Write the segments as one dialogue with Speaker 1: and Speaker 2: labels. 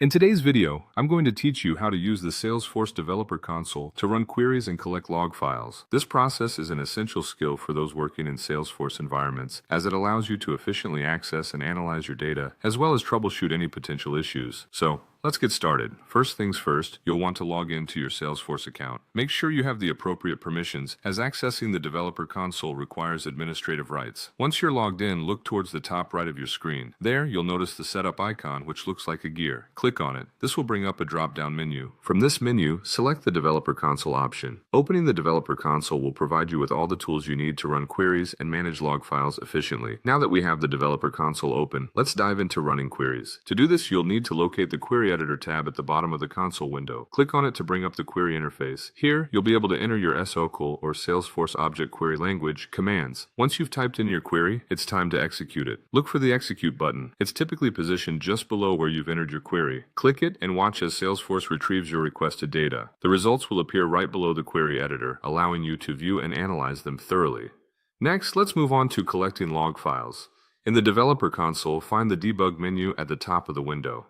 Speaker 1: In today's video, I'm going to teach you how to use the Salesforce Developer Console to run queries and collect log files. This process is an essential skill for those working in Salesforce environments, as it allows you to efficiently access and analyze your data, as well as troubleshoot any potential issues. So, let's get started. First things first, you'll want to log into your Salesforce account. Make sure you have the appropriate permissions, as accessing the Developer Console requires administrative rights. Once you're logged in, look towards the top right of your screen. There, you'll notice the setup icon, which looks like a gear. Click on it. This will bring up a drop-down menu. From this menu, select the Developer Console option. Opening the Developer Console will provide you with all the tools you need to run queries and manage log files efficiently. Now that we have the Developer Console open, let's dive into running queries. To do this, you'll need to locate the Query Editor tab at the bottom of the console window. Click on it to bring up the query interface. Here, you'll be able to enter your soql or Salesforce Object Query Language commands. Once you've typed in your query, it's time to execute it. Look for the Execute button. It's typically positioned just below where you've entered your query. Click it and watch as Salesforce retrieves your requested data. The results will appear right below the query editor, allowing you to view and analyze them thoroughly. Next, let's move on to collecting log files. In the Developer Console, find the Debug menu at the top of the window.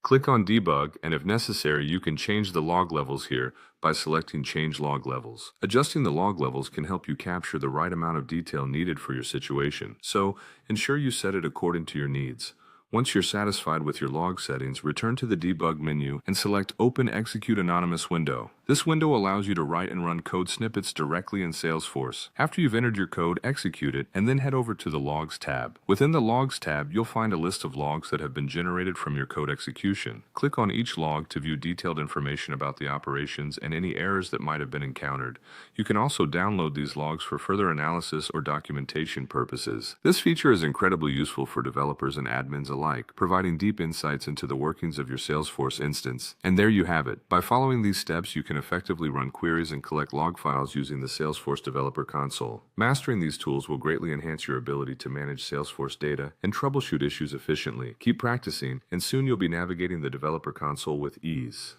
Speaker 1: Click on Debug, and if necessary, you can change the log levels here by selecting Change Log Levels. Adjusting the log levels can help you capture the right amount of detail needed for your situation, so ensure you set it according to your needs. Once you're satisfied with your log settings, return to the Debug menu and select Open Execute Anonymous window. This window allows you to write and run code snippets directly in Salesforce. After you've entered your code, execute it, and then head over to the Logs tab. Within the Logs tab, you'll find a list of logs that have been generated from your code execution. Click on each log to view detailed information about the operations and any errors that might have been encountered. You can also download these logs for further analysis or documentation purposes. This feature is incredibly useful for developers and admins alike, providing deep insights into the workings of your Salesforce instance. And there you have it. By following these steps, you can effectively run queries and collect log files using the Salesforce Developer Console. Mastering these tools will greatly enhance your ability to manage Salesforce data and troubleshoot issues efficiently. Keep practicing, and soon you'll be navigating the Developer Console with ease.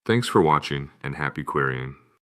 Speaker 1: Thanks for watching, and happy querying.